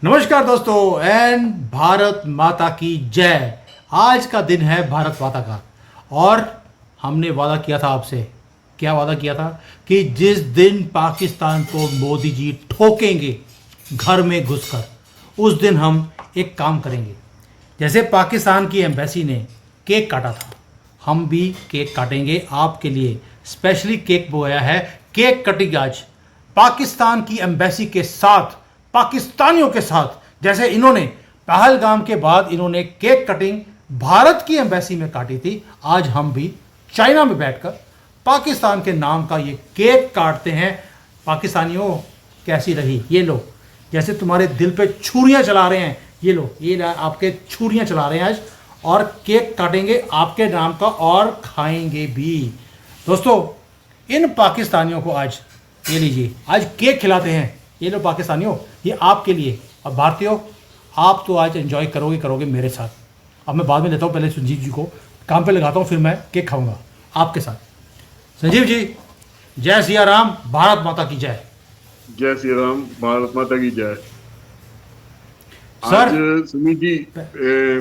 नमस्कार दोस्तों एंड भारत माता की जय। आज का दिन है भारत माता का। और हमने वादा किया था आपसे। क्या वादा किया था? कि जिस दिन पाकिस्तान को मोदी जी ठोकेंगे घर में घुसकर, उस दिन हम एक काम करेंगे। जैसे पाकिस्तान की एम्बेसी ने केक काटा था, हम भी केक काटेंगे आपके लिए। स्पेशली केक बोया है, केक कटिंग आज पाकिस्तान की एम्बेसी के साथ, पाकिस्तानियों के साथ। जैसे इन्होंने पहलगाम के बाद इन्होंने केक कटिंग भारत की एम्बेसी में काटी थी, आज हम भी चाइना में बैठकर पाकिस्तान के नाम का ये केक काटते हैं। पाकिस्तानियों, कैसी रही ये लोग? जैसे तुम्हारे दिल पे छुरियां चला रहे हैं ये लोग, ये आपके छुरियां चला रहे हैं आज, और केक काटेंगे आपके नाम का और खाएंगे भी। दोस्तों, इन पाकिस्तानियों को आज ये लीजिए, आज केक खिलाते हैं। ये लो पाकिस्तानियों, ये आपके लिए। और भारतीयों, आप तो आज एंजॉय करोगे मेरे साथ। अब मैं बाद में लेता हूँ, पहले संजीव जी को काम पे लगाता हूँ, फिर मैं केक खाऊंगा आपके साथ। संजीव जी, जय सिया राम, भारत माता की जय। जय श्री राम, भारत माता की जय। आज सर, सुमित जी,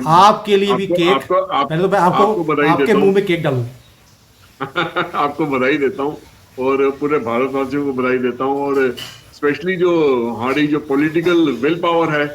आपके लिए भी आपको केक। आपको आप, पहले तो मैं आपको आपको बधाई आपके देता मुंह हूँ। में केक डालूंगा। आपको बधाई देता हूँ और पूरे भारतवासियों को बधाई देता हूँ। और स्पेशली जो हमारी जो पॉलिटिकल विल पावर है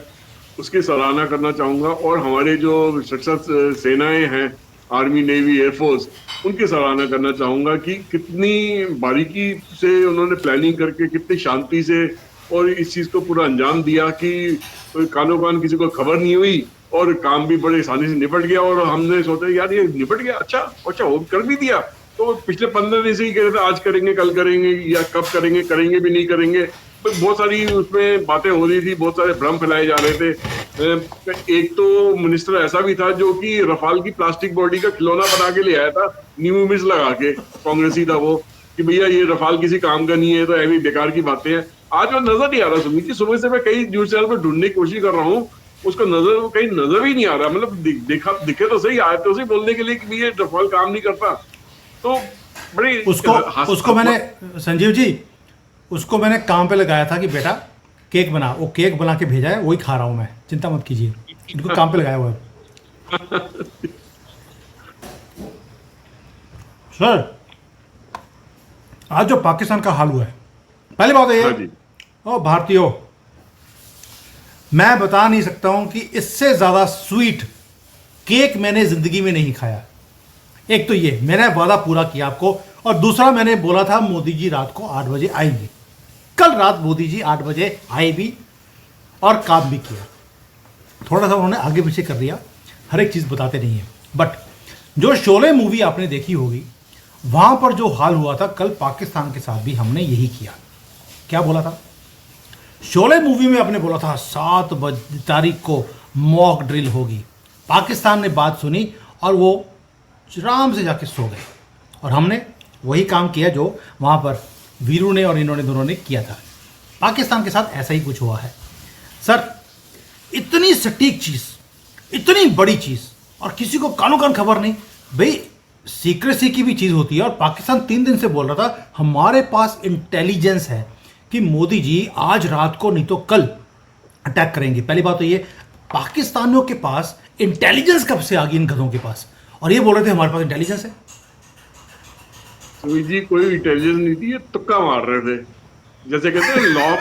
उसकी सराहना करना चाहूंगा, और हमारे जो सशस्त्र सेनाएं हैं, आर्मी, नेवी, एयरफोर्स, उनकी सराहना करना चाहूंगा कि कितनी बारीकी से उन्होंने प्लानिंग करके, कितनी शांति से और इस चीज को पूरा अंजाम दिया कि कानो कान किसी को खबर नहीं हुई और काम भी बड़े आसानी से निपट गया। और हमने सोचा यार ये निपट गया, अच्छा अच्छा वो कर भी दिया। तो पिछले 15 दिन से ही कह रहे थे आज करेंगे, कल करेंगे, या कब करेंगे, करेंगे भी नहीं करेंगे। तो बहुत सारी उसमें बातें हो रही थी, बहुत सारे भ्रम फैलाए जा रहे थे। एक तो मिनिस्टर ऐसा भी था जो कि रफाल की प्लास्टिक बॉडी का खिलौना बना के ले आया था, नींबू मिर्च लगा के। कांग्रेसी था वो, कि भैया ये रफाल किसी काम का नहीं है, तो ऐसी बेकार की बातें हैं। आज वो नजर नहीं आ रहा सुमित जी, सुबह से मैं कई न्यूज चैनल पर ढूंढने की कोशिश कर रहा हूँ, उसको नजर कहीं नजर ही नहीं आ रहा। मतलब देखा दिखे तो सही, आए तो सही बोलने के लिए कि ये रफाल काम नहीं करता। तो बड़ी उसको उसको मैंने, संजीव जी, उसको मैंने काम पे लगाया था कि बेटा केक बना। वो केक बना के भेजा है, वही खा रहा हूँ मैं, चिंता मत कीजिए। इनको काम पे लगाया हुआ है। सर, आज जो पाकिस्तान का हाल हुआ है, पहली बात है ये, हाँ जी। ओ भारतीयों, मैं बता नहीं सकता हूं कि इससे ज्यादा स्वीट केक मैंने जिंदगी में नहीं खाया। एक तो ये मैंने वादा पूरा किया आपको, और दूसरा मैंने बोला था मोदी जी रात को 8 बजे आएंगे। कल रात मोदी जी 8 बजे आए भी और काम भी किया। थोड़ा सा उन्होंने आगे पीछे कर दिया, हर एक चीज़ बताते नहीं है। बट जो शोले मूवी आपने देखी होगी, वहां पर जो हाल हुआ था, कल पाकिस्तान के साथ भी हमने यही किया। क्या बोला था? शोले मूवी में आपने बोला था 7 तारीख को मॉक ड्रिल होगी। पाकिस्तान ने बात सुनी और वो आराम से जाके सो गए, और हमने वही काम किया जो वहाँ पर वीरू ने और इन्होंने दोनों ने किया था। पाकिस्तान के साथ ऐसा ही कुछ हुआ है। सर, इतनी सटीक चीज़, इतनी बड़ी चीज़, और किसी को कानो कान खबर नहीं। भाई, सीक्रेसी की भी चीज़ होती है, और पाकिस्तान 3 दिन से बोल रहा था हमारे पास इंटेलिजेंस है कि मोदी जी आज रात को नहीं तो कल अटैक करेंगे। पहली बात तो ये, पाकिस्तानियों के पास इंटेलिजेंस कब से आ गई इन गधों के पास? और ये बोल रहे थे हमारे पास इंटेलिजेंस है। सुमित जी, कोई इंटेलिजेंस नहीं थी, ये तुक्का मार रहे थे। जैसे कहते हैं लॉ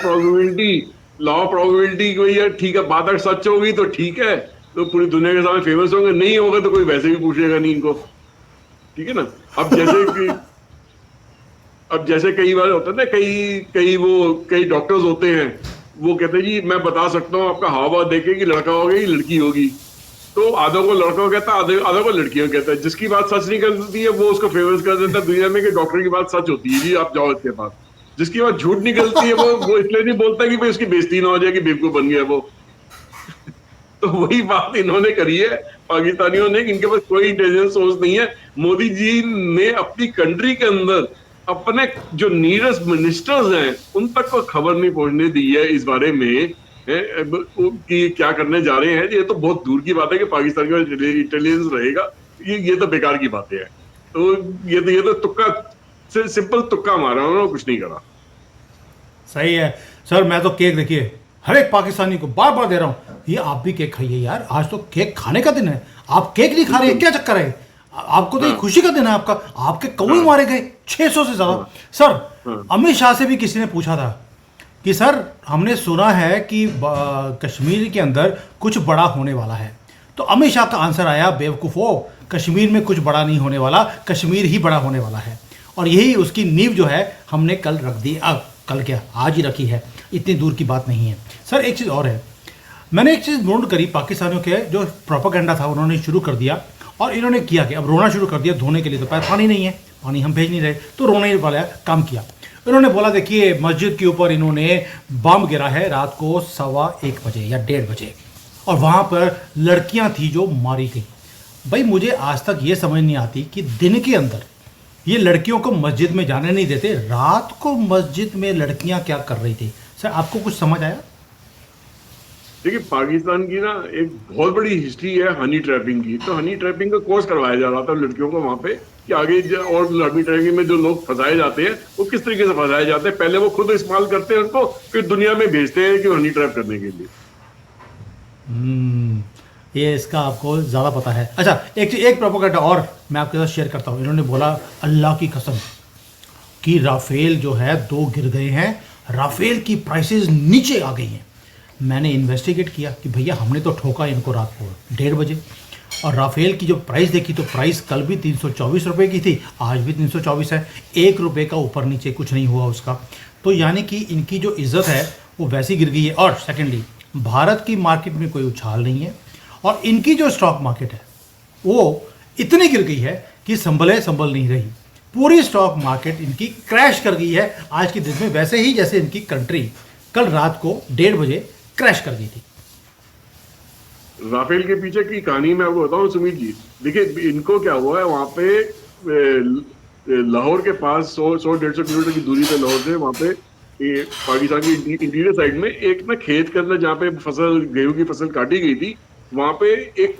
प्रोबेबिलिटी को, यार ठीक है, बात अगर सच होगी तो ठीक है, तो पूरी दुनिया के सामने फेमस होंगे, नहीं होगा तो कोई वैसे भी पूछेगा नहीं इनको। ठीक है ना। अब जैसे कि अब जैसे कई बार होता है ना, कई डॉक्टर्स होते हैं, वो कहते हैं जी मैं बता सकता हूँ आपका हाव भाव देखे कि लड़का होगा कि लड़की होगी। तो आधों को लड़का कहता है, आधों को लड़कियों कहता है। जिसकी बात सच निकलती है वो उसको फेमस कर देता है दुनिया में कि डॉक्टर की बात सच होती है, जी आप जाओ इसके पास। जिसकी बात झूठ निकलती है वो इसलिए नहीं बोलता कि भाई उसकी बेइज्जती ना हो जाए कि बेवकूफ बन गया वो। तो वही बात इन्होंने करी है पाकिस्तानियों ने, कि इनके पास कोई इंटेलिजेंस सोर्स नहीं है। मोदी जी ने अपनी कंट्री के अंदर अपने जो नीयरेस्ट मिनिस्टर्स हैं उन तक को खबर नहीं पहुंचने दी है इस बारे में कि क्या करने जा रहे हैं। ये तो बहुत दूर की बात है कि पाकिस्तान के पास इंटेलिजेंस रहेगा, ये तो बेकार की बातें हैं। तो ये तो तुक्का, सिंपल तुक्का मारा, उन्होंने कुछ नहीं करा। सही है सर। मैं तो केक, देखिए, हर एक पाकिस्तानी को बार बार दे रहा हूं, ये आप भी केक खाइए यार, आज तो केक खाने का दिन है, आप केक नहीं खा रहे, क्या चक्कर है? आपको तो ये खुशी का दिन है आपका, आपके कौवे मारे गए 600 से ज्यादा। सर अमित शाह से भी किसी ने पूछा था कि सर हमने सुना है कि कश्मीर के अंदर कुछ बड़ा होने वाला है, तो अमित शाह का आंसर आया, बेवकूफ़ो, कश्मीर में कुछ बड़ा नहीं होने वाला, कश्मीर ही बड़ा होने वाला है। और यही उसकी नींव जो है हमने कल रख दी, कल क्या आज ही रखी है, इतनी दूर की बात नहीं है। सर एक चीज़ और है, मैंने एक चीज़ नोट करी, पाकिस्तानियों के जो प्रोपेगेंडा था उन्होंने शुरू कर दिया, और इन्होंने किया कि अब रोना शुरू कर दिया, धोने के लिए तो पानी नहीं है, पानी हम भेज नहीं रहे, तो रोने वाला काम किया। इन्होंने बोला देखिए मस्जिद के ऊपर इन्होंने बम गिरा है रात को 1:15 बजे या 1:30 बजे, और वहाँ पर लड़कियाँ थी जो मारी गई। भाई मुझे आज तक ये समझ नहीं आती कि दिन के अंदर ये लड़कियों को मस्जिद में जाने नहीं देते, रात को मस्जिद में लड़कियां क्या कर रही थी? सर आपको कुछ समझ आया? देखिए पाकिस्तान की ना एक बहुत बड़ी हिस्ट्री है हनी ट्रैपिंग की। तो हनी ट्रैपिंग का कोर्स करवाया जा रहा था लड़कियों को वहां पे कि आगे और हनी ट्रैपिंग में जो लोग फंसाए जाते हैं वो किस तरीके से फंसाए जाते हैं। पहले वो खुद इस्तेमाल करते हैं उनको, फिर दुनिया में भेजते हैं कि हनी ट्रैप करने के लिए। ये इसका आपको ज़्यादा पता है। अच्छा एक प्रोपेगेंडा और मैं आपके साथ शेयर करता हूँ। इन्होंने बोला अल्लाह की कसम कि राफेल जो है 2 गिर गए हैं, राफेल की प्राइसेस नीचे आ गई हैं। मैंने इन्वेस्टिगेट किया कि भैया हमने तो ठोका इनको रात को 1:30 बजे, और राफेल की जो प्राइस देखी तो प्राइस कल भी 324 रुपये की थी, आज भी 324 है, 1 रुपये का ऊपर नीचे कुछ नहीं हुआ उसका। तो यानी कि इनकी जो इज़्ज़त है वो वैसी गिर गई है। और सेकेंडली भारत की मार्केट में कोई उछाल नहीं है, और इनकी जो स्टॉक मार्केट है वो इतनी गिर गई है कि संभल नहीं रही। पूरी स्टॉक मार्केट इनकी क्रैश कर गई है आज के दिन में, वैसे ही जैसे इनकी कंट्री कल रात को 1:30 बजे क्रैश कर गई थी। राफेल के पीछे की कहानी मैं आपको बताऊं सुमित जी। देखिए इनको क्या हुआ है, वहां पे लाहौर के पास 100-150 किलोमीटर की दूरी पे लाहौर से, वहां पे पाकिस्तान की इंटीरियर साइड में एक ना खेत के अंदर जहाँ पे फसल गेहूं की फसल काटी गई थी, वहां पे एक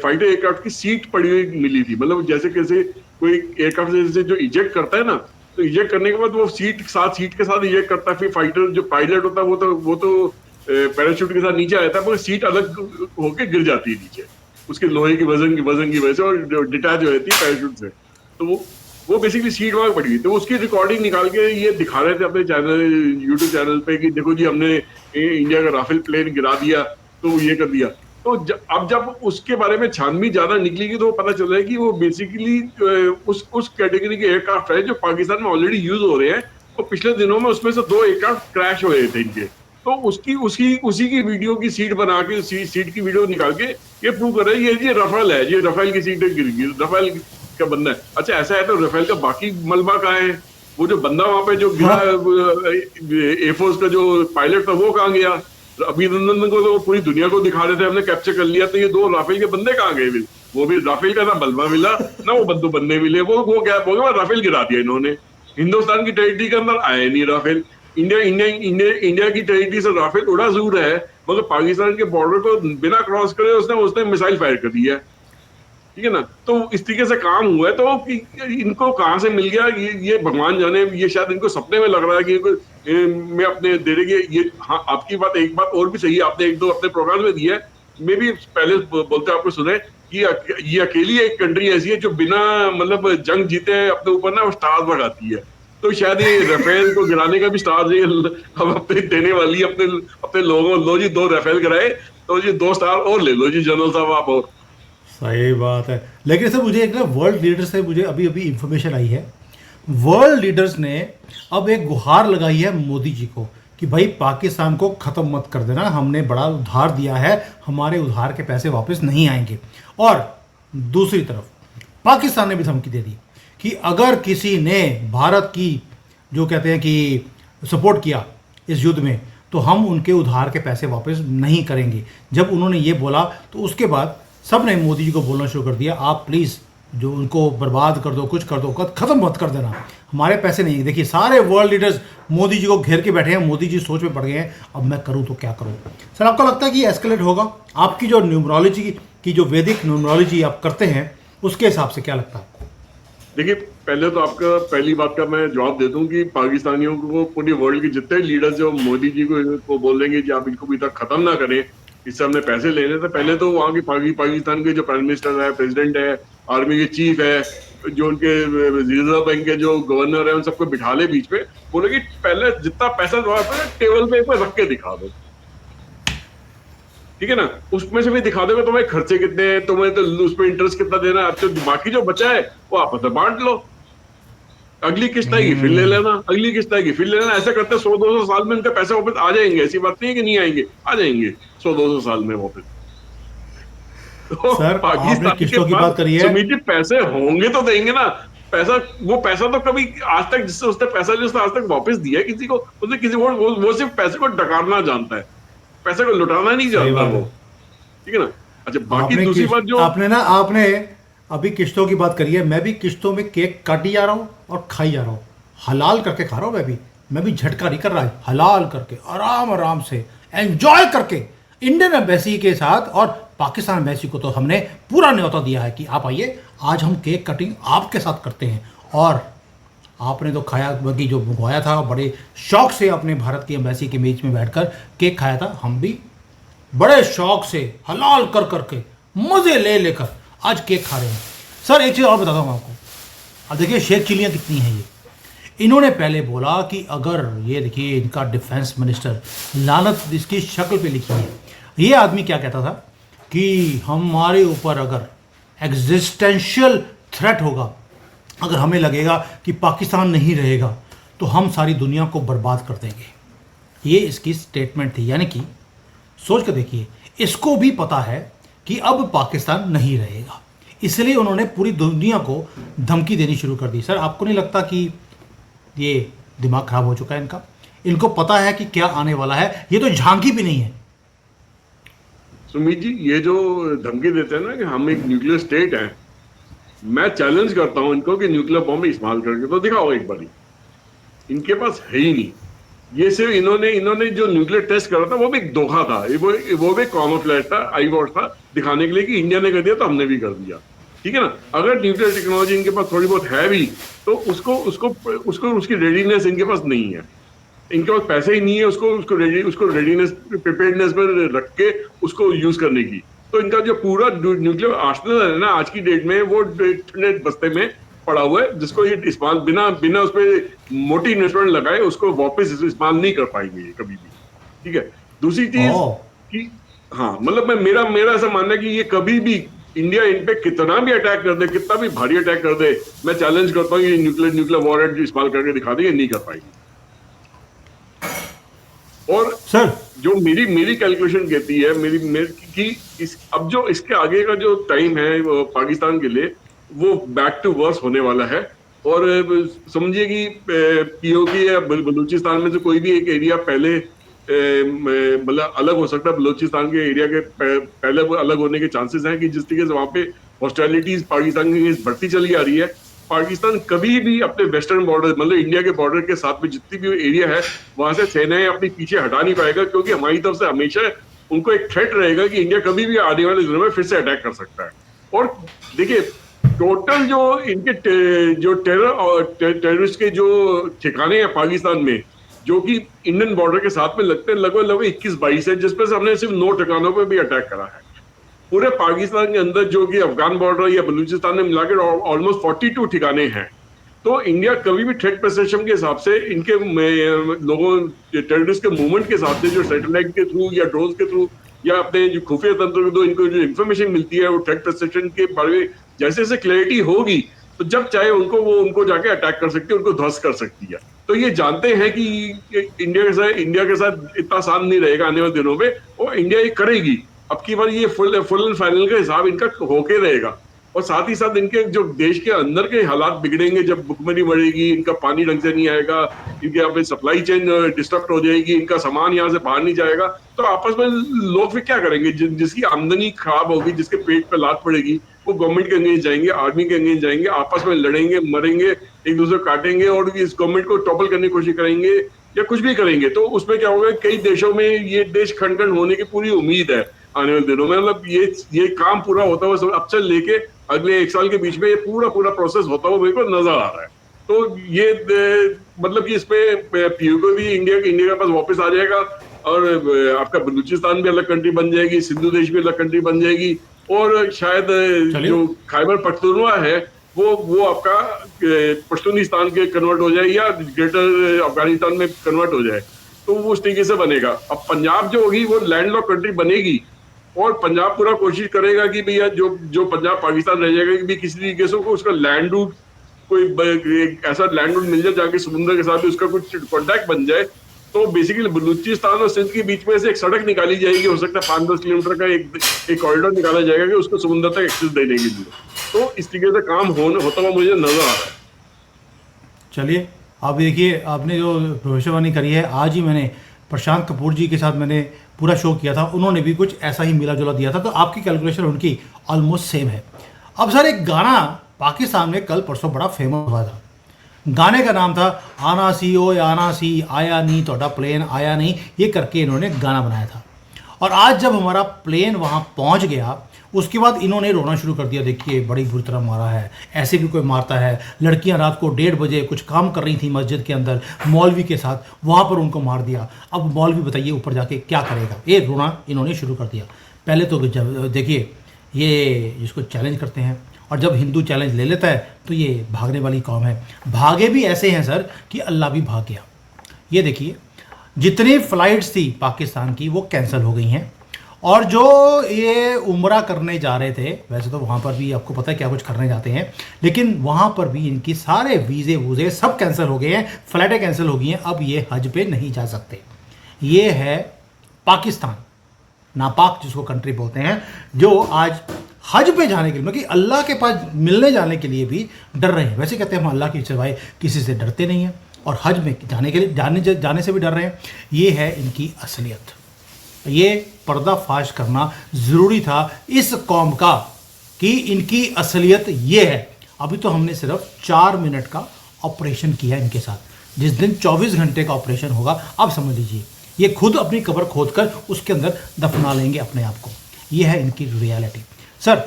फाइटर एयरक्राफ्ट की सीट पड़ी हुई मिली थी। मतलब जैसे कैसे कोई एयरक्राफ्ट जैसे जो इजेक्ट करता है ना, तो इजेक्ट करने के बाद वो सीट के साथ इजेक्ट करता है, फिर फाइटर जो पायलट होता है वो तो पैराशूट के साथ नीचे आता है, पर सीट अलग होके गिर जाती है नीचे उसके लोहे की वजन की वजह से, और डिटैच हो जाती है पैराशूट से। तो वो बेसिकली सीट वहां पड़ी हुई, तो उसकी रिकॉर्डिंग निकाल के ये दिखा रहे थे अपने चैनल, यूट्यूब चैनल पे कि देखो जी हमने इंडिया का राफेल प्लेन गिरा दिया, तो ये कर दिया। तो अब जब उसके बारे में छानबीन ज्यादा निकलेगी तो पता चल रहा है कि वो बेसिकली उस कैटेगरी के एयरक्राफ्ट है जो पाकिस्तान में ऑलरेडी यूज हो रहे हैं। तो पिछले दिनों में उसमें से 2 एयरक्राफ्ट क्रैश हो रहे थे इनके, तो उसी की वीडियो की सीट बना के सीट की वीडियो निकाल के ये प्रूव कर रहे हैं ये रफेल है, ये रफेल की सीट गिर गई, रफेल का बंदा है। अच्छा ऐसा है तो रफेल का बाकी मलबा कहाँ है? वो जो बंदा वहां पे जो गिरा एयरफोर्स का जो पायलट था वो कहाँ गया? अभिनंदन को तो पूरी दुनिया को दिखा रहे थे हमने कैप्चर कर लिया, तो ये 2 राफेल के बंदे कहाँ गए? वो भी राफेल का ना मलबा मिला ना वो बंदे मिले, वो गैप हो गया, राफेल गिरा दिया इन्होंने। हिंदुस्तान की टेरिटरी के अंदर आया नहीं राफेल। इंडिया की टेरिटरी से राफेल उड़ा जरूर है, मगर पाकिस्तान के बॉर्डर को बिना क्रॉस करे उसने मिसाइल फायर कर दिया, ठीक है ना। तो इस तरीके से काम हुआ है। तो इनको कहाँ से मिल गया ये भगवान जाने। ये शायद इनको सपने में लग रहा है कि मैं अपने दे देंगे ये। हाँ आपकी बात, एक बात और भी सही है, आपने 1-2 अपने प्रोग्राम में दिया है, मैं भी पहले बोलते आपको सुने कि ये अकेली एक कंट्री ऐसी है जो बिना मतलब जंग जीते अपने ऊपर ना स्टार्स लगाती है। तो शायद ये राफेल को गिराने का भी स्टार ये हम अपने देने वाली अपने लोगों, लो जी 2 राफेल गिराए तो जी 2 स्टार और ले लो जी जनरल साहब आप। और सही बात है। लेकिन सर मुझे एक ना वर्ल्ड लीडर से मुझे अभी इंफॉर्मेशन आई है, वर्ल्ड लीडर्स ने अब एक गुहार लगाई है मोदी जी को कि भाई पाकिस्तान को ख़त्म मत कर देना, हमने बड़ा उधार दिया है, हमारे उधार के पैसे वापस नहीं आएंगे। और दूसरी तरफ पाकिस्तान ने भी धमकी दे दी कि अगर किसी ने भारत की जो कहते हैं कि सपोर्ट किया इस युद्ध में तो हम उनके उधार के पैसे वापस नहीं करेंगे। जब उन्होंने ये बोला तो उसके बाद सब ने मोदी जी को बोलना शुरू कर दिया, आप प्लीज़ जो उनको बर्बाद कर दो, कुछ कर दो, ख़त्म मत कर देना, हमारे पैसे नहीं। देखिए सारे वर्ल्ड लीडर्स मोदी जी को घेर के बैठे हैं, मोदी जी सोच में पड़ गए हैं अब मैं करूं तो क्या करूं। सर आपको लगता है कि एस्केलेट होगा? आपकी जो न्यूमरोलॉजी की जो वैदिक न्यूमरोलॉजी आप करते हैं उसके हिसाब से क्या लगता है आपको? देखिए पहले तो आपका पहली बात का मैं जवाब देता हूँ कि पाकिस्तानियों को, पूरी वर्ल्ड के जितने लीडर्स जो मोदी जी को बोलेंगे कि आप इनको भी तक खत्म ना करें, इससे हमने पैसे लेने, तो पहले तो वहां की पाकिस्तान के जो प्राइम मिनिस्टर है, प्रेसिडेंट है, आर्मी के चीफ है, जो उनके रिजर्व बैंक के जो गवर्नर है, उन सबको बिठा ले बीच में, बोले कि पहले जितना पैसा टेबल पे एक बार रख के दिखा दो, ठीक है ना, उसमें से भी दिखा दोगे तुम्हारे खर्चे कितने हैं, तुम्हें तो उस पर इंटरेस्ट कितना देना है, अब तो बाकी जो बचा है वो आपस में बांट लो, अगली किस्त आएगी फिर ले लेना, अगली किस्त आएगी फिर ले लेना, ऐसा करते 100-200 साल में उनके पैसे वापस आ जाएंगे, ऐसी बात नहीं है कि नहीं आएंगे, आ जाएंगे 100-200 साल में वापस। तो सर आपने पाकिस्तान किस्तों की के बात पास करी है। सुमित जी पैसे होंगे तो देंगे ना, पैसा, वो पैसा तो कभी आज तक, जिससे उसने पैसा जो उसने आज तक वापस दिया किसी को, उसने किसी वो सिर्फ पैसे को डकारना जानता है, पैसे को लुटाना नहीं सही जानता बात वो, है। ठीक है ना। अच्छा, बाकी आपने दूसरी बात जो आपने अभी किस्तों की बात करी है, मैं भी किस्तों में केक काटी जा रहा हूँ और खाई जा रहा हूँ, हलाल करके खा रहा हूँ, मैं भी झटका नहीं कर रहा है, हलाल करके आराम आराम से एंजॉय करके इंडियन एम्बेसी के साथ, और पाकिस्तान एम्बेसी को तो हमने पूरा न्योता दिया है कि आप आइए, आज हम केक कटिंग आपके साथ करते हैं। और आपने तो खाया, बल्कि जो मंगवाया था बड़े शौक से अपने भारत की एम्बेसी के बीच में बैठकर केक खाया था, हम भी बड़े शौक से हलाल कर करके मज़े ले लेकर आज केक खा रहे हैं। सर एक चीज़ और बताता हूँ आपको, अब देखिए शेख चिल्लियाँ कितनी हैं ये। इन्होंने पहले बोला कि अगर, ये देखिए इनका डिफेंस मिनिस्टर, लानत इसकी शक्ल पे लिखी है, ये आदमी क्या कहता था कि हमारे ऊपर अगर एग्जिस्टेंशियल थ्रेट होगा, अगर हमें लगेगा कि पाकिस्तान नहीं रहेगा तो हम सारी दुनिया को बर्बाद कर देंगे। ये इसकी स्टेटमेंट थी, यानी कि सोच कर देखिए, इसको भी पता है कि अब पाकिस्तान नहीं रहेगा, इसलिए उन्होंने पूरी दुनिया को धमकी देनी शुरू कर दी। सर आपको नहीं लगता कि ये दिमाग खराब हो चुका है इनका? इनको पता है कि क्या आने वाला है, ये तो झांकी भी नहीं है। सुमित जी, ये जो धमकी देते हैं ना कि हम एक न्यूक्लियर स्टेट है, मैं चैलेंज करता हूं इनको कि न्यूक्लियर बॉम्ब इस्तेमाल करके तो दिखाओ एक बारी, इनके पास है ही नहीं। ये सिर्फ इन्होंने जो न्यूक्लियर टेस्ट करा था वो भी एक धोखा था, वो भी कॉमोफ्लैश था, आई वॉश था, दिखाने के लिए कि इंडिया ने कर दिया तो हमने भी कर दिया, ठीक है ना। अगर न्यूक्लियर टेक्नोलॉजी इनके पास थोड़ी बहुत है भी, तो उसको उसकी रेडीनेस इनके पास नहीं है, इनके पास पैसे ही नहीं है उसको रेडीनेस, प्रिपेयर्डनेस पर रख के उसको यूज करने की। तो इनका जो पूरा न्यूक्लियर आर्सेनल है ना आज की डेट में, वो बस्ते में पड़ा हुआ है, जिसको ये इस्तेमाल बिना उस पर मोटी इन्वेस्टमेंट लगाए उसको वापस इस्तेमाल नहीं कर पाएंगे ये कभी भी, ठीक है। दूसरी चीज कि हाँ, मतलब मेरा ऐसा मानना है कि ये कभी भी इंडिया इन पे कितना भी अटैक कर दे, कितना भी भारी अटैक कर दे, मैं चैलेंज करता हूँ ये न्यूक्लियर वॉरहेड इस्तेमाल करके दिखा दे, ये नहीं कर पाएगी। और सर जो मेरी कैलकुलेशन कहती है कि अब जो इसके आगे का जो टाइम है पाकिस्तान के लिए, वो बैक टू वर्स होने वाला है। और समझिए कि पीओके या बलूचिस्तान में से कोई भी एक एरिया पहले मतलब अलग हो सकता है, बलूचिस्तान के एरिया के पहले वो अलग होने के चांसेस हैं कि जिस तरीके से वहां पे हॉस्टिलिटीज पाकिस्तान की बढ़ती चली आ रही है। पाकिस्तान कभी भी अपने वेस्टर्न बॉर्डर, मतलब इंडिया के बॉर्डर के साथ में जितनी भी एरिया है, वहां से सेनाएं अपनी पीछे हटा नहीं पाएगा, क्योंकि हमारी तरफ से हमेशा उनको एक थ्रेट रहेगा कि इंडिया कभी भी आने वाले दिनों में फिर से अटैक कर सकता है। और देखिए, टोटल जो इनके जो टेररिस्ट के जो ठिकाने हैं पाकिस्तान में, जो कि इंडियन बॉर्डर के साथ में लगते हैं, लगभग 21-22 है, जिसपे से हमने सिर्फ 9 ठिकानों पे भी अटैक करा है। पूरे पाकिस्तान के अंदर जो कि अफगान बॉर्डर या बलूचिस्तान में मिलाकर ऑलमोस्ट 42 ठिकाने हैं। तो इंडिया कभी भी थ्रेट परसेप्शन के हिसाब से इनके लोगों टेररिस्ट के मूवमेंट के हिसाब से, जो सैटेलाइट के थ्रू या ड्रोन के थ्रू या अपने जो खुफिया तंत्र के थ्रू इनको जो इन्फॉर्मेशन मिलती है, वो थ्रेट परसेप्शन के बारे में जैसे जैसे क्लैरिटी होगी, तो जब चाहे उनको जाके अटैक कर सकती है, उनको ध्वस्त कर सकती है। तो ये जानते हैं कि इंडिया के साथ इतना आसान नहीं रहेगा आने वाले दिनों में, और इंडिया ये करेगी। अब की बार ये फुल एंड फाइनल का हिसाब इनका होके रहेगा। और साथ ही साथ इनके जो देश के अंदर के हालात बिगड़ेंगे, जब भुखमरी बढ़ेगी, इनका पानी ढंग से नहीं आएगा, इनके यहाँ पे सप्लाई चेन डिस्टर्ब हो जाएगी, इनका सामान यहाँ से बाहर नहीं जाएगा, तो आपस में लोग फिर क्या करेंगे? जिसकी आमदनी खराब होगी, जिसके पेट पे लात पड़ेगी, वो गवर्नमेंट के अगेंस्ट जाएंगे, आर्मी के अगेंस्ट जाएंगे, आपस में लड़ेंगे, मरेंगे, एक दूसरे को काटेंगे और इस गवर्नमेंट को टॉपल करने की कोशिश करेंगे या कुछ भी करेंगे। तो उसमें क्या होगा, कई देशों में ये देश खंड खंड होने की पूरी उम्मीद है आने वाले दिनों में। मतलब ये काम पूरा होता हुआ सब अब चल लेके अगले 1 साल के बीच में ये पूरा पूरा प्रोसेस होता हुआ मेरे को नजर आ रहा है। तो ये मतलब कि इसमें पीओके भी इंडिया के पास वापस आ जाएगा, और आपका बलूचिस्तान भी अलग कंट्री बन जाएगी, सिंधु देश भी अलग कंट्री बन जाएगी, और शायद जो खैबर पख्तूनख्वा है वो आपका पश्तूनिस्तान के कन्वर्ट हो जाए या ग्रेटर अफगानिस्तान में कन्वर्ट हो जाए, तो वो उस तरीके से बनेगा। अब पंजाब जो होगी वो लैंडलॉक कंट्री बनेगी, और पंजाब पूरा कोशिश करेगा कि भैया जो पंजाब पाकिस्तान रह जाएगा कि भी किसी तरीके से उसका लैंड रूट, कोई ऐसा लैंड रूट मिल जाए जाके समुद्र के साथ भी उसका कुछ कॉन्टैक्ट बन जाए। तो बेसिकली बलूचिस्तान और सिंध के बीच में से एक सड़क निकाली जाएगी, हो सकता है 5-10 किलोमीटर का एक कॉरिडोर निकाला जाएगा कि उसको समुद्र तक एक्सेस देने के लिए। तो इस तरीके से काम होता हुआ मुझे नजर आ रहा है। चलिए, आप देखिए, आपने जो भविष्यवाणी करी है, आज ही मैंने प्रशांत कपूर जी के साथ मैंने पूरा शो किया था, उन्होंने भी कुछ ऐसा ही मिला जुला दिया था, तो आपकी कैलकुलेशन उनकी ऑलमोस्ट सेम है। अब सर, एक गाना पाकिस्तान में कल परसों बड़ा फेमस हुआ था। गाने का नाम था आना सी ओ आना सी, आया नहीं तोड़ा प्लेन आया नहीं, ये करके इन्होंने गाना बनाया था। और आज जब हमारा प्लेन वहाँ पहुँच गया, उसके बाद इन्होंने रोना शुरू कर दिया। देखिए, बड़ी बुरी तरह मारा है, ऐसे भी कोई मारता है। लड़कियां रात को 1:30 बजे कुछ काम कर रही थी मस्जिद के अंदर मौलवी के साथ, वहाँ पर उनको मार दिया। अब मौलवी बताइए ऊपर जाके क्या करेगा, ये रोना इन्होंने शुरू कर दिया। पहले तो देखिए, ये जिसको चैलेंज करते हैं, और जब हिंदू चैलेंज ले लेता है तो ये भागने वाली कौम है। भागे भी ऐसे हैं सर कि अल्लाह भी भाग गया। ये देखिए, जितनी फ़्लाइट्स थी पाकिस्तान की वो कैंसिल हो गई हैं, और जो ये उम्रा करने जा रहे थे, वैसे तो वहाँ पर भी आपको पता है क्या कुछ करने जाते हैं, लेकिन वहाँ पर भी इनकी सारे वीज़े वूज़े सब कैंसिल हो गए हैं, फ़्लाइटें कैंसिल हो गई हैं। अब ये हज पे नहीं जा सकते। ये है पाकिस्तान, नापाक जिसको कंट्री बोलते हैं, जो आज हज पे जाने के लिए, मतलब कि अल्लाह के पास मिलने जाने के लिए भी डर रहे हैं। वैसे कहते हैं हम अल्लाह के सिवाय किसी से डरते नहीं हैं, और हज में जाने के लिए जाने से भी डर रहे हैं। ये है इनकी असलियत। ये पर्दाफाश करना ज़रूरी था इस कौम का कि इनकी असलियत ये है। अभी तो हमने सिर्फ 4 मिनट का ऑपरेशन किया इनके साथ, जिस दिन 24 घंटे का ऑपरेशन होगा, अब समझ लीजिए ये खुद अपनी कब्र खोदकर उसके अंदर दफना लेंगे अपने आप को। ये है इनकी reality. Sir,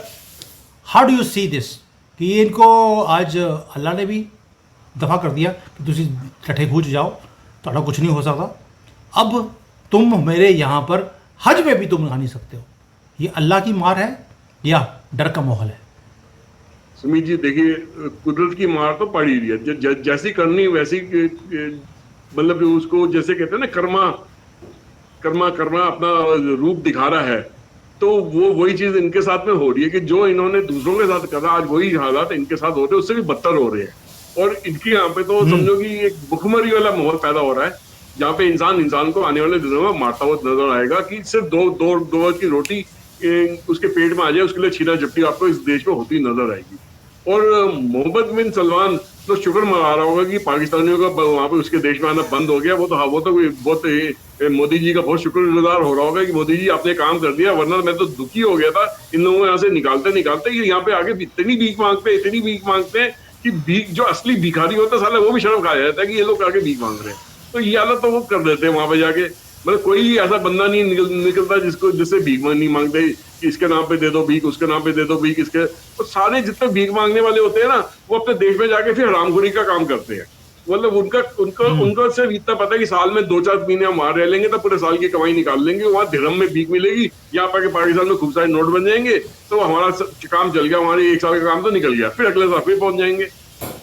how do you see this कि इनको आज अल्लाह ने भी दफ़ा कर दिया कि तुम ठठे खूज जाओ, थोड़ा कुछ नहीं हो सकता। अब तुम मेरे यहाँ पर हज में भी तुम आ नहीं सकते हो। ये अल्लाह की मार है या डर का माहौल है? सुमित जी, देखिए, कुदरत की मार तो पड़ी रही है, जैसी करनी वैसी, मतलब उसको जैसे कहते हैं ना, कर्मा कर्मा कर्मा अपना रूप दिखा रहा है। तो वो वही चीज इनके साथ में हो रही है कि जो इन्होंने दूसरों के साथ करा, आज वही हालात इनके साथ हो रहे हैं, उससे भी बदतर हो रहे हैं। और इनके यहाँ पे तो समझो कि एक भुखमरी वाला माहौल पैदा हो रहा है, जहाँ पे इंसान को आने वाले दिनों में मारता हुआ नजर आएगा कि सिर्फ दो वक्त की रोटी उसके पेट में आ जाए, उसके लिए छीना झपटी आपको इस देश में होती नजर आएगी। और मोहम्मद बिन सलमान तो शुक्र मना रहा होगा कि पाकिस्तानियों का वहां पे उसके देश में आना बंद हो गया। वो तो बहुत मोदी जी का बहुत शुक्रगुजार हो रहा होगा कि मोदी जी आपने काम कर दिया, वरना मैं तो दुखी हो गया था इन लोगों को यहाँ से निकालते ये यहाँ पे आगे इतनी भीख मांगते हैं कि भीख, जो असली भिखारी होता है साला, वो भी शर्म खाया जाता है कि ये लोग आगे भीख मांग रहे हैं। तो ये हालत तो वो कर देते हैं वहां पे जाके। मतलब कोई ऐसा बंदा नहीं निकलता जिससे भीख नहीं मांगते कि इसके नाम पे दे दो भीख, उसके नाम पे दे दो भीख, इसके। तो सारे जितने भीख मांगने वाले होते हैं ना, वो अपने देश में जाके फिर हरामखोरी का काम करते हैं। मतलब उनको सिर्फ इतना पता है कि साल में 2-4 महीने हम वहां रह लेंगे तो पूरे साल की कमाई निकाल लेंगे, वहां दिरहम में भीख मिलेगी, यहाँ पर पाकिस्तान में खूब सारे नोट बन जाएंगे, तो हमारा काम चल गया, हमारे 1 साल का काम तो निकल गया, फिर अगले साल फिर पहुंच जाएंगे।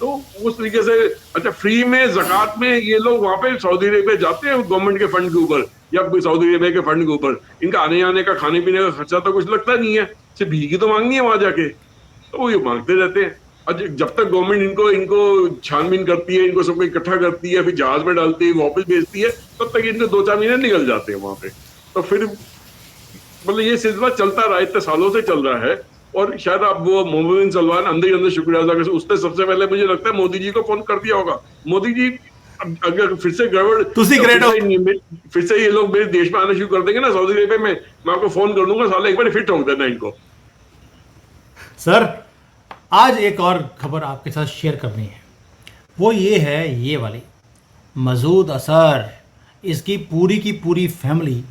तो उस तरीके से अच्छा, फ्री में ज़कात में ये लोग वहां पे सऊदी अरेबिया जाते हैं गवर्नमेंट के फंड के ऊपर या सऊदी अरेबिया के फंड के ऊपर, इनका आने जाने का खाने पीने का खर्चा तो कुछ लगता नहीं है, सिर्फ भीख ही तो मांगनी है वहां जाके, तो वो ये मांगते रहते हैं। जब तक गवर्नमेंट इनको छानबीन करती है, इनको सबको इकट्ठा करती है, फिर जहाज में डालती है, वापस भेजती है, तब तक इनको 2-4 महीने निकल जाते हैं वहां पे। तो फिर मतलब ये सिलसिला चलता रहा, इतने सालों से चल रहा है। और शायद आप वो मोहम्मद बिन सलमान अंदर शुक्रिया अदा कर, उसने सबसे पहले मुझे लगता है मोदी जी को फोन कर दिया होगा। मोदी जी अगर फिर से गड़बड़, फिर से ये लोग मेरे देश में आना शुरू कर देंगे ना सऊदी अरेबिया में, मैं आपको फोन कर दूंगा, साला एक बार फिट ठोक देना इनको। सर, आज एक और खबर आपके साथ शेयर करनी है, वो ये है, ये वाली मसूद अजहर, इसकी पूरी की पूरी फैमिली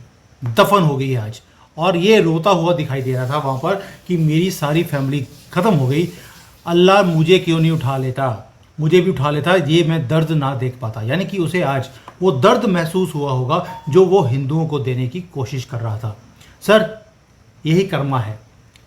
दफन हो गई है आज, और ये रोता हुआ दिखाई दे रहा था वहाँ पर कि मेरी सारी फैमिली ख़त्म हो गई। अल्लाह मुझे क्यों नहीं उठा लेता, मुझे भी उठा लेता, ये मैं दर्द ना देख पाता। यानी कि उसे आज वो दर्द महसूस हुआ होगा जो वो हिंदुओं को देने की कोशिश कर रहा था। सर, यही कर्मा है,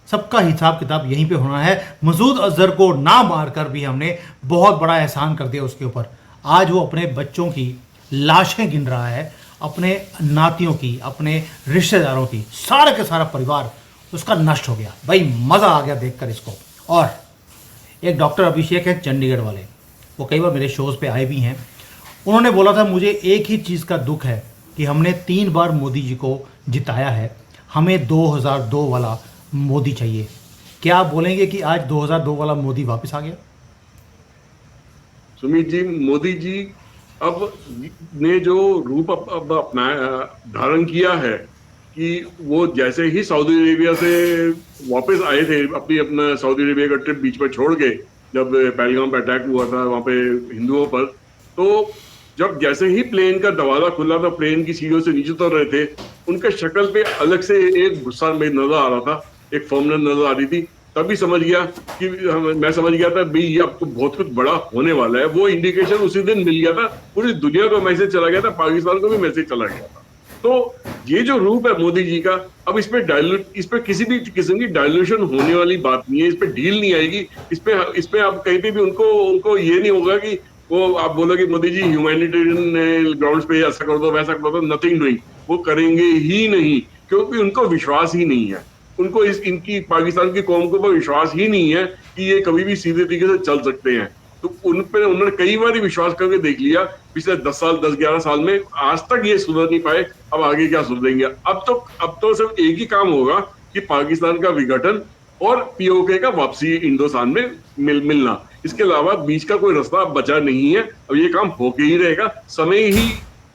सबका हिसाब किताब यहीं पे होना है। मसूद अजहर को ना मारकर भी हमने बहुत बड़ा एहसान कर दिया उसके ऊपर। आज वो अपने बच्चों की लाशें गिन रहा है, अपने नातियों की, अपने रिश्तेदारों की, सारा का सारा परिवार उसका नष्ट हो गया। भाई मज़ा आ गया देखकर इसको। और एक डॉक्टर अभिषेक हैं चंडीगढ़ वाले, वो कई बार मेरे शोज़ पे आए भी हैं। उन्होंने बोला था मुझे एक ही चीज़ का दुख है कि हमने 3 बार मोदी जी को जिताया है, हमें 2002 वाला मोदी चाहिए। क्या आप बोलेंगे कि आज 2002 वाला मोदी वापस आ गया? सुमित जी, मोदी जी अब ने जो रूप अब अपनाया, धारण किया है कि वो जैसे ही सऊदी अरेबिया से वापस आए थे, अपना सऊदी अरेबिया का ट्रिप बीच में छोड़ के, जब पहलगाम पे अटैक हुआ था वहां पे हिंदुओं पर, तो जब जैसे ही प्लेन का दरवाजा खुला था, प्लेन की सीढ़ियों से नीचे उतर रहे थे, उनके शक्ल पे अलग से एक गुस्सा में नजर आ रहा था, एक फॉर्मनेस नजर आ रही थी। तभी समझ गया कि मैं समझ गया था भाई ये अब तो बहुत कुछ बड़ा होने वाला है। वो इंडिकेशन उसी दिन मिल गया था, पूरी दुनिया को मैसेज चला गया था, पाकिस्तान को भी मैसेज चला गया था। तो ये जो रूप है मोदी जी का, अब इस पे किसी भी किस्म की डायल्यूशन होने वाली बात नहीं है, इस पे ढील नहीं आएगी। इस पे आप कहीं पे भी उनको ये नहीं होगा कि वो आप बोलोगे मोदी जी ह्यूमैनिटेरियन ग्राउंड्स पे ऐसा कर दो वैसा कर दो, नथिंग डूइंग, वो करेंगे ही नहीं, क्योंकि उनको विश्वास ही नहीं है। उनको इनकी पाकिस्तान की कौम को विश्वास ही नहीं है कि ये कभी भी सीधे तरीके से चल सकते हैं। तो उन्होंने कई बार विश्वास करके देख लिया पिछले 10-11 साल में, आज तक ये सुधर नहीं पाए, अब आगे क्या सुधरेंगे? अब तो सिर्फ एक ही काम होगा कि पाकिस्तान का विघटन और पीओके का वापसी हिंदुस्तान में मिलना। इसके अलावा बीच का कोई रास्ता बचा नहीं है। अब ये काम होके ही रहेगा, समय ही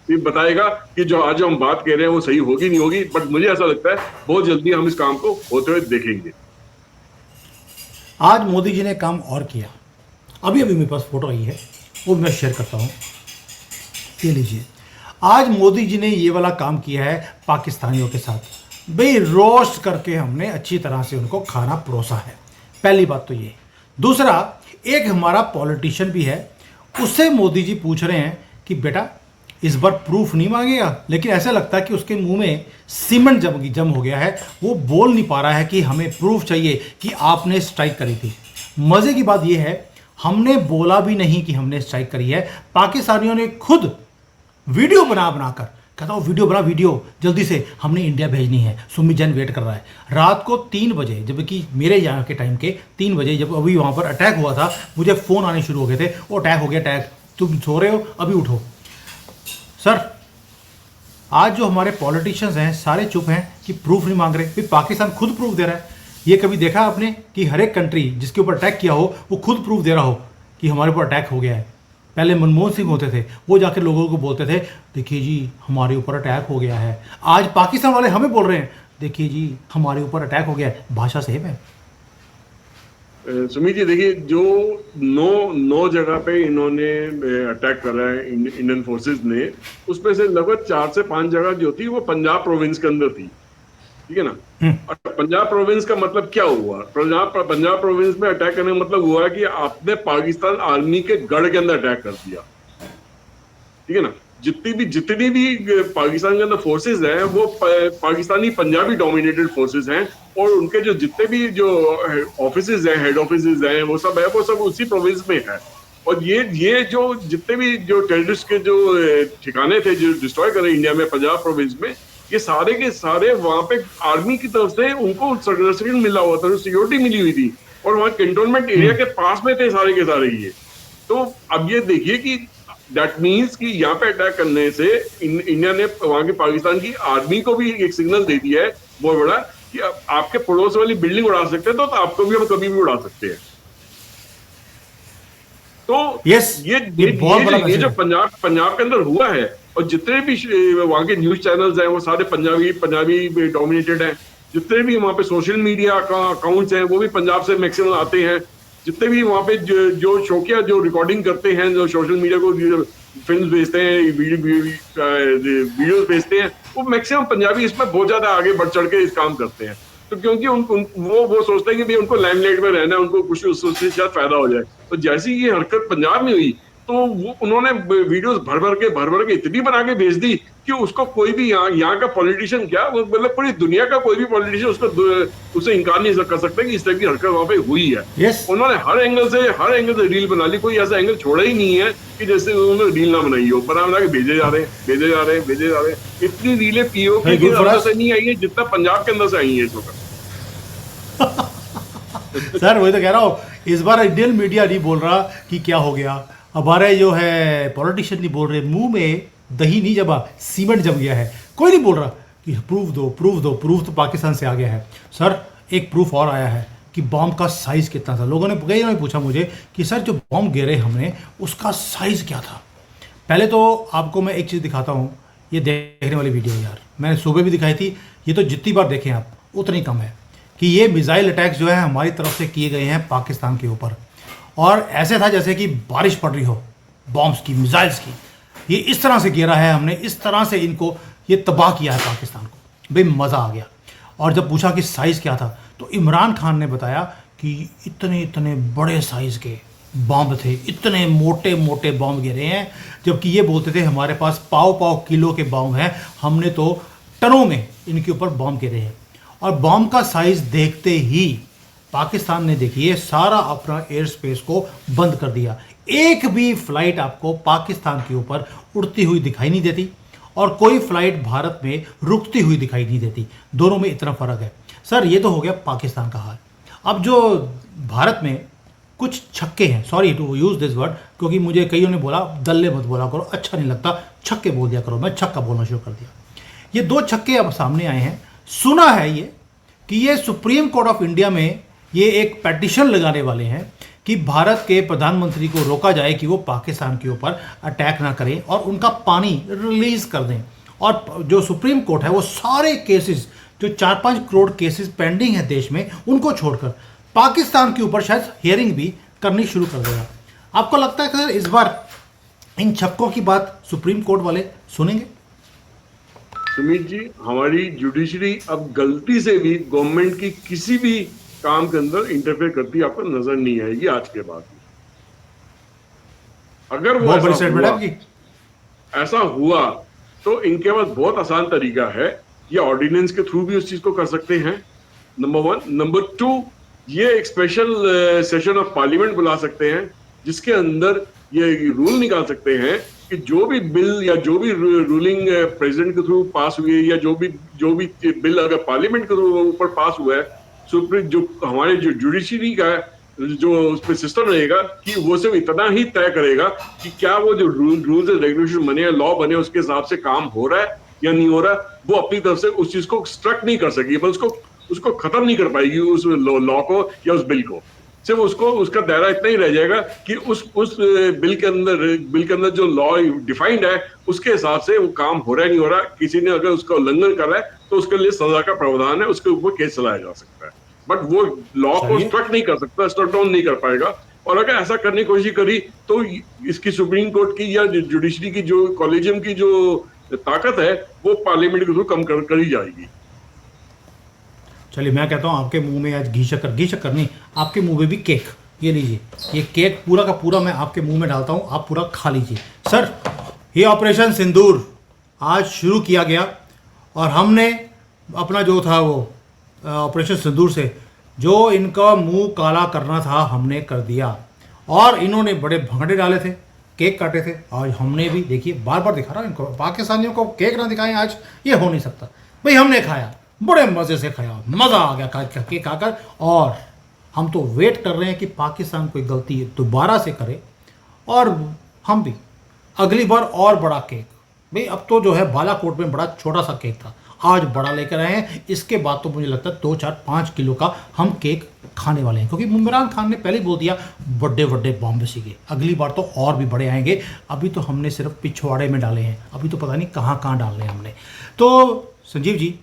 ये बताएगा कि जो आज हम बात कह रहे हैं वो सही होगी नहीं होगी, बट मुझे ऐसा लगता है बहुत जल्दी हम इस काम को होते हुए देखेंगे। आज मोदी जी ने काम और किया, अभी अभी मेरे पास फोटो आई है, वो मैं शेयर करता हूँ, ये लीजिए। आज मोदी जी ने ये वाला काम किया है पाकिस्तानियों के साथ। भाई रोस्ट करके हमने अच्छी तरह से उनको खाना परोसा है, पहली बात तो ये। दूसरा, एक हमारा पॉलिटिशियन भी है, उससे मोदी जी पूछ रहे हैं कि बेटा इस बार प्रूफ नहीं मांगेगा, लेकिन ऐसा लगता है कि उसके मुंह में सीमेंट जम हो गया है, वो बोल नहीं पा रहा है कि हमें प्रूफ चाहिए कि आपने स्ट्राइक करी थी। मज़े की बात यह है, हमने बोला भी नहीं कि हमने स्ट्राइक करी है, पाकिस्तानियों ने खुद वीडियो बनाकर कहता हूँ वीडियो बना, वीडियो जल्दी से हमने इंडिया भेजनी है, सुमित जैन वेट कर रहा है। रात को 3 बजे, जबकि मेरे यहाँ के टाइम के 3 बजे जब अभी वहाँ पर अटैक हुआ था, मुझे फ़ोन आने शुरू हो गए थे, वो अटैक हो गया, अटैक, तुम सो रहे हो अभी उठो। सर, आज जो हमारे पॉलिटिशियंस हैं सारे चुप हैं कि प्रूफ नहीं मांग रहे, फिर पाकिस्तान खुद प्रूफ दे रहा है। ये कभी देखा आपने कि हर एक कंट्री जिसके ऊपर अटैक किया हो वो खुद प्रूफ दे रहा हो कि हमारे ऊपर अटैक हो गया है? पहले मनमोहन सिंह होते थे, वो जाकर लोगों को बोलते थे देखिए जी हमारे ऊपर अटैक हो गया है। आज पाकिस्तान वाले हमें बोल रहे हैं देखिए जी हमारे ऊपर अटैक हो गया है। भाषा सेम है। सुमित जी देखिए, जो 9 जगह पे इन्होंने अटैक करा है इंडियन फोर्सेस ने, उसमें से लगभग 4 से 5 जगह जो थी वो पंजाब प्रोविंस के अंदर थी, ठीक है ना। और पंजाब प्रोविंस का मतलब क्या हुआ? पंजाब प्रोविंस में अटैक करने का मतलब हुआ कि आपने पाकिस्तान आर्मी के गढ़ के अंदर अटैक कर दिया, ठीक है ना। जितनी भी पाकिस्तान के अंदर फोर्सेस हैं वो पाकिस्तानी पंजाबी डोमिनेटेड फोर्सेस हैं, और उनके जो जितने भी जो ऑफिसेज हैं, हेड ऑफिसेज हैं, वो सब उसी प्रोविंस में है। और ये जो जितने भी जो टेररिस्ट के जो ठिकाने थे जो डिस्ट्रॉय करे इंडिया में पंजाब प्रोविंस में, ये सारे के सारे वहां पे आर्मी की तरफ से उनको सर्टिफिकेट मिला हुआ था, सिक्योरिटी मिली हुई थी, और वहां कैंटोनमेंट एरिया के पास में थे सारे के सारे ये। तो अब ये देखिए कि दैट मीन्स कि यहाँ पे अटैक करने से इंडिया ने वहां की पाकिस्तान की आर्मी को भी एक सिग्नल दे दिया है बहुत बड़ा कि आपके पड़ोस वाली बिल्डिंग उड़ा सकते हैं तो आपको भी हम कभी भी उड़ा सकते हैं। तो yes, ये जो पंजाब के अंदर हुआ है, और जितने भी वहां के न्यूज चैनल्स हैं वो सारे पंजाबी डोमिनेटेड हैं। जितने भी वहां पे सोशल मीडिया का अकाउंट्स हैं वो भी पंजाब से मैक्सिमम आते हैं। जितने भी वहां पे जो शौकिया जो रिकॉर्डिंग करते हैं, जो सोशल मीडिया को फिल्म भेजते हैं, वीडियोस भेजते हैं, वो मैक्सिमम पंजाबी इसमें बहुत ज्यादा आगे बढ़ चढ़ के इस काम करते हैं। तो क्योंकि वो सोचते हैं कि भाई उनको लाइमलाइट में रहना है, उनको कुछ उससे शायद फायदा हो जाए। तो जैसी ये हरकत पंजाब में हुई तो वो उन्होंने वीडियोस भर भर के इतनी बना के भेज दी कि उसको कोई भी यहाँ का पॉलिटिशियन क्या, वो मतलब पूरी दुनिया का कोई भी पॉलिटिशियन उसे इनकार नहीं कर सकता कि इस टाइप की हरकत वहां पे हुई है। Yes. उन्होंने हर एंगल से रील बना ली, कोई ऐसा एंगल छोड़ा ही नहीं है कि जैसे उन्होंने रील ना बनाई हो। बना के भेजे जा रहे हैं। इतनी रीलें पीओके के अंदर से नहीं आई है जितना पंजाब के अंदर से आई है इस वक्त। सर वही तो कह रहा हूँ, इस बार इंडियन मीडिया नहीं बोल रहा कि क्या हो गया, हमारे जो है पॉलिटिशियन नहीं बोल रहे, मुंह में दही नहीं जमा सीमेंट जम गया है, कोई नहीं बोल रहा कि प्रूफ दो। प्रूफ तो पाकिस्तान से आ गया है। सर एक प्रूफ और आया है कि बॉम्ब का साइज़ कितना था। लोगों ने कई ने पूछा मुझे कि सर जो बॉम्ब गिरे हमने उसका साइज़ क्या था। पहले तो आपको मैं एक चीज़ दिखाता हूँ, ये देखने वाली वीडियो यार मैंने सुबह भी दिखाई थी, ये तो जितनी बार देखें आप उतनी कम है, कि ये मिसाइल अटैक्स जो है हमारी तरफ से किए गए हैं पाकिस्तान के ऊपर। और ऐसे था जैसे कि बारिश पड़ रही हो बॉम्ब्स की, मिसाइल्स की। ये इस तरह से गिरा है हमने, इस तरह से इनको ये तबाह किया है पाकिस्तान को। भाई मज़ा आ गया। और जब पूछा कि साइज़ क्या था तो इमरान खान ने बताया कि इतने इतने बड़े साइज़ के बॉम्ब थे, इतने मोटे मोटे बॉम्ब गिरे हैं, जबकि ये बोलते थे हमारे पास पाव किलो के बॉम्ब हैं, हमने तो टनों में इनके ऊपर बॉम्ब गिरे हैं। और बॉम्ब का साइज़ देखते ही पाकिस्तान ने देखिए सारा अपना एयर स्पेस को बंद कर दिया। एक भी फ्लाइट आपको पाकिस्तान के ऊपर उड़ती हुई दिखाई नहीं देती और कोई फ्लाइट भारत में रुकती हुई दिखाई नहीं देती। दोनों में इतना फ़र्क है। सर ये तो हो गया पाकिस्तान का हाल। अब जो भारत में कुछ छक्के हैं, sorry to use this word, क्योंकि मुझे कईयों ने बोला दल्ले मत बोला करो, अच्छा नहीं लगता, छक्के बोल दिया करो। मैं छक्का बोलना शुरू कर दिया। ये दो छक्के अब सामने आए हैं। सुना है ये कि ये सुप्रीम कोर्ट ऑफ इंडिया में ये एक पेटिशन लगाने वाले हैं कि भारत के प्रधानमंत्री को रोका जाए कि वो पाकिस्तान के ऊपर अटैक ना करें और उनका पानी रिलीज कर दें। और जो सुप्रीम कोर्ट है वो सारे केसेस जो 4-5 करोड़ केसेस पेंडिंग है देश में, उनको छोड़कर पाकिस्तान के ऊपर शायद हियरिंग भी करनी शुरू कर देगा। आपको लगता है कि सर इस बार इन छक्कों की बात सुप्रीम कोर्ट वाले सुनेंगे? सुमित जी, हमारी जुडिशरी अब गलती से भी गवर्नमेंट की किसी भी काम के अंदर इंटरफेयर करती आपको नजर नहीं आएगी आज के बाद। अगर वो ऐसा हुआ तो इनके पास बहुत आसान तरीका है, ये ऑर्डिनेंस के थ्रू भी उस चीज को कर सकते हैं, नंबर 1। नंबर 2, ये एक स्पेशल सेशन ऑफ पार्लियामेंट बुला सकते हैं जिसके अंदर ये रूल निकाल सकते हैं कि जो भी बिल या जो भी रूलिंग प्रेसिडेंट के थ्रू पास हुई है या जो भी बिल अगर पार्लियामेंट के ऊपर पास हुआ है, सुप्रीम जो हमारे जो जुडिशरी का जो उस पर सिस्टम रहेगा कि वो सिर्फ इतना ही तय करेगा कि क्या वो जो रूल्स एंड रेगुलेशन बने या लॉ बने उसके हिसाब से काम हो रहा है या नहीं हो रहा है। वो अपनी तरफ से उस चीज को स्ट्रक नहीं कर सकेगी, पर उसको खत्म नहीं कर पाएगी उस लॉ को या उस बिल को। सिर्फ उसका दायरा इतना ही रह जाएगा कि उस बिल के अंदर जो लॉ डिफाइंड है उसके हिसाब से वो काम हो रहा है नहीं हो रहा। किसी ने अगर उसका उल्लंघन करा है तो उसके लिए सजा का प्रावधान है, उसके ऊपर केस चलाया जा सकता है, बट वो लॉ को स्ट्रक नहीं कर सकता, स्ट्रक डाउन नहीं कर पाएगा। और अगर ऐसा करने की कोशिश करी तो इसकी सुप्रीम कोर्ट की या जुडिशरी की जो कॉलेजियम की जो ताकत है वो पार्लियामेंट के थ्रू कम कर ही जाएगी। चलिए मैं कहता हूँ आपके मुंह में आज घी शक्कर नहीं, आपके मुंह में भी केक, ये लीजिए, ये केक पूरा का पूरा मैं आपके मुंह में डालता हूँ, आप पूरा खा लीजिए। सर ये ऑपरेशन सिंदूर आज शुरू किया गया और हमने अपना जो था वो ऑपरेशन सिंदूर से जो इनका मुंह काला करना था हमने कर दिया। और इन्होंने बड़े भंगड़े डाले थे, केक काटे थे, आज हमने भी देखिए बार बार दिखा रहा हूँ इनको, पाकिस्तानियों को केक ना दिखाएं आज ये हो नहीं सकता। भाई हमने खाया, बड़े मज़े से खाया, मज़ा आ गया केक खाकर। और हम तो वेट कर रहे हैं कि पाकिस्तान कोई गलती दोबारा से करे और हम भी अगली बार और बड़ा केक। भाई अब तो जो है बालाकोट में बड़ा छोटा सा केक था, आज बड़ा लेकर आए हैं। इसके बाद तो मुझे लगता है 2-4-5 किलो का हम केक खाने वाले हैं, क्योंकि इमरान खान ने पहले ही बोल दिया बड़े बड़े बॉम्ब सीखे, अगली बार तो और भी बड़े आएंगे। अभी तो हमने सिर्फ पिछवाड़े में डाले हैं, अभी तो पता नहीं कहाँ कहाँ डालने हैं हमने। तो Sanjeev ji,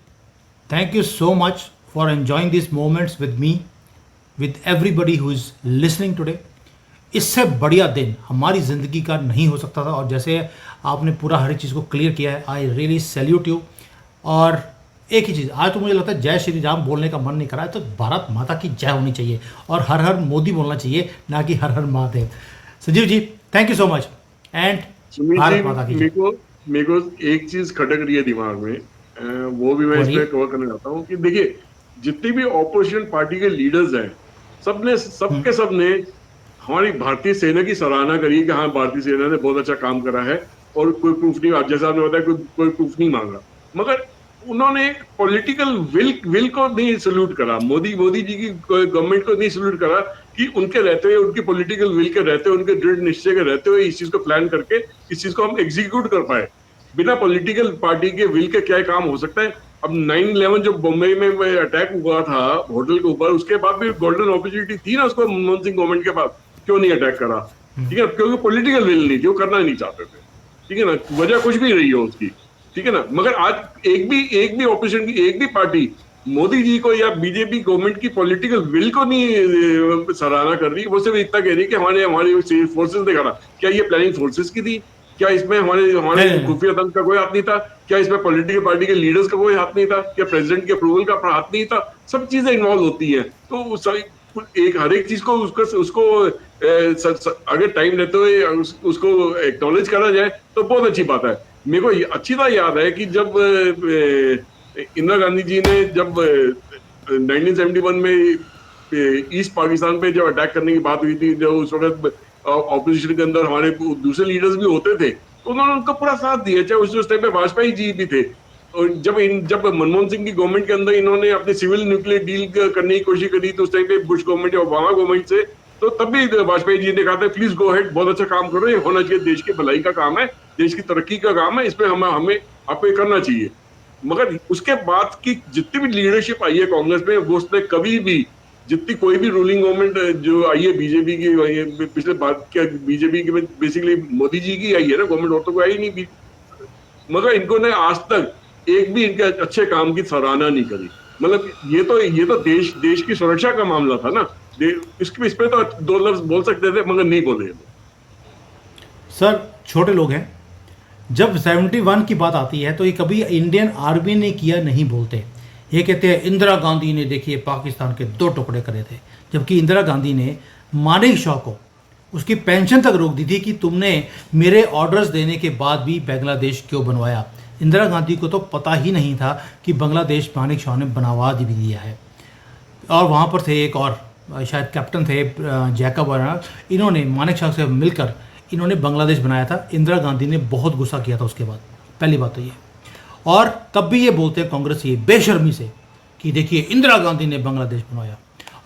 thank you so much for enjoying this moments with me, with everybody who is listening today. इससे बढ़िया दिन हमारी ज़िंदगी का नहीं हो सकता था। और जैसे आपने पूरा हर चीज़ को क्लियर किया है, आई रियली सैल्यूट यू। और एक ही चीज़, आज तो मुझे लगता है जय श्री राम बोलने का मन नहीं करा है, तो भारत माता की जय होनी चाहिए और हर हर मोदी बोलना चाहिए, ना कि हर हर Mahadev. Sanjeev ji, thank you so much and Sumit ji, Bharat माता की जय। मेरे को एक चीज खटक रही है दिमाग में, वो भी मैं इसमें बोलिए। कवर करना चाहता हूँ कि देखिए, जितनी भी ऑपोजिशन पार्टी के लीडर्स हैं, सबने हम्म। सबके सबने हमारी भारतीय सेना की सराहना करी कि हाँ, भारतीय सेना ने बहुत अच्छा काम करा है, और कोई प्रूफ नहीं, जैसा आपने बताया, कोई प्रूफ नहीं मांगा। मगर उन्होंने एक पॉलिटिकल विल को नहीं सल्यूट करा, मोदी जी की गवर्नमेंट को नहीं सल्यूट करा कि उनके रहते हुए, उनकी पॉलिटिकल विल के रहते हुए, उनके दृढ़ निश्चय के रहते हुए इस चीज को प्लान करके इस चीज को हम एग्जीक्यूट कर पाए। बिना पॉलिटिकल पार्टी के विल के क्या काम हो सकता है? अब 9/11 जो बम्बई में अटैक हुआ था होटल के ऊपर, उसके बाद भी गोल्डन अपॉर्चुनिटी थी ना उसको, मनमोहन सिंह गवर्नमेंट के पास, क्यों नहीं अटैक करा? ठीक है, क्योंकि पॉलिटिकल विल नहीं थी, वो करना नहीं चाहते थे। ठीक है ना, वजह कुछ भी रही हो उसकी। ठीक है ना, मगर आज एक भी ऑपोजिशन की एक भी पार्टी मोदी जी को या बीजेपी गवर्नमेंट की पॉलिटिकल विल को नहीं सराहना कर रही। वो सिर्फ इतना कह रही है कि हमारे हमारे फोर्सेस ने करा। क्या ये प्लानिंग फोर्सेस की थी? क्या इसमें हमारे हमारे नहीं नहीं नहीं। खुफिया तंत्र का कोई हाथ नहीं था? क्या इसमें पॉलिटिकल पार्टी के लीडर्स का कोई हाथ नहीं था? क्या प्रेसिडेंट के अप्रूवल का हाथ नहीं था? सब चीजें इन्वॉल्व होती हैं। तो एक हर एक चीज को उसको उसको अगर टाइम लेते हुए उसको एक्नॉलेज करा जाए तो बहुत अच्छी बात है। मेरे को अच्छी तरह याद है कि जब इंदिरा गांधी जी ने जब 1971 में ईस्ट पाकिस्तान पे जब अटैक करने की बात हुई थी, जब उस वक्त ऑपोजिशन के अंदर हमारे दूसरे लीडर्स भी होते थे, तो उन्होंने उनका पूरा साथ दिया, चाहे उस टाइम पे वाजपेयी जी भी थे। और जब मनमोहन सिंह की गवर्नमेंट के अंदर इन्होंने अपनी सिविल न्यूक्लियर डील करने की कोशिश करी, तो उस टाइम पे बुश गवर्नमेंट या ओबामा गवर्नमेंट से, तो तब भी वाजपेयी जी ने कहा था प्लीज गो हेड, बहुत अच्छा काम करो, ये होना चाहिए, देश की भलाई का काम है, देश की तरक्की का काम है, इसमें हमें आपको ये करना चाहिए। मगर उसके बाद की जितनी भी लीडरशिप आई है कांग्रेस में, वो उसने कभी भी, जितनी कोई भी रूलिंग गवर्नमेंट जो आई है बीजेपी की, पिछले बात क्या बीजेपी की बेसिकली मोदी जी की आई है ना गवर्नमेंट, और तो कोई आई नहीं, मगर इनको ने आज तक एक भी इनके अच्छे काम की सराहना नहीं करी। मतलब ये तो देश की सुरक्षा का मामला था ना, इस पे तो दो लफ्ज बोल सकते थे, मगर नहीं बोले। सर, छोटे लोग हैं, जब 71 की बात आती है तो ये कभी इंडियन आर्मी ने किया नहीं बोलते। ये कहते हैं इंदिरा गांधी ने देखिए पाकिस्तान के 2 टुकड़े करे थे, जबकि इंदिरा गांधी ने मानेक शॉ को उसकी पेंशन तक रोक दी थी कि तुमने मेरे ऑर्डर्स देने के बाद भी बांग्लादेश क्यों बनवाया। इंदिरा गांधी को तो पता ही नहीं था कि बांग्लादेश मानेक शॉ ने बनवा भी दिया है। और वहाँ पर थे एक और शायद कैप्टन थे जैकब वगैरह, इन्होंने मानेक शॉ से मिलकर इन्होंने बांग्लादेश बनाया था। इंदिरा गांधी ने बहुत गुस्सा किया था उसके बाद, पहली बात तो ये। और तब भी ये बोलते हैं कांग्रेस ये बेशर्मी से कि देखिए इंदिरा गांधी ने बांग्लादेश बनवाया,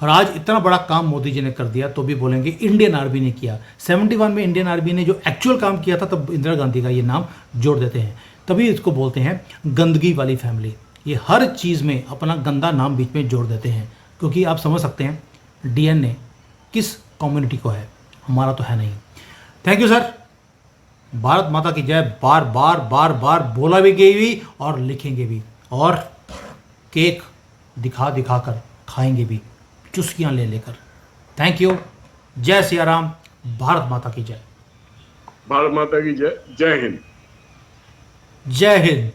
और आज इतना बड़ा काम मोदी जी ने कर दिया तो भी बोलेंगे इंडियन आर्मी ने किया। 71 में इंडियन आर्मी ने जो एक्चुअल काम किया था तब इंदिरा गांधी का ये नाम जोड़ देते हैं, तभी इसको बोलते हैं गंदगी वाली फैमिली। ये हर चीज़ में अपना गंदा नाम बीच में जोड़ देते हैं, क्योंकि आप समझ सकते हैं डीएनए किस कम्युनिटी को है, हमारा तो है नहीं। थैंक यू सर, भारत माता की जय। बार बार बार बार बोला भी गई भी और लिखेंगे भी, और केक दिखा दिखा कर खाएंगे भी, चुस्कियां ले लेकर। Thank you. जय सिया राम, भारत माता की जय। भारत माता की जय। जय हिंद। जय हिंद।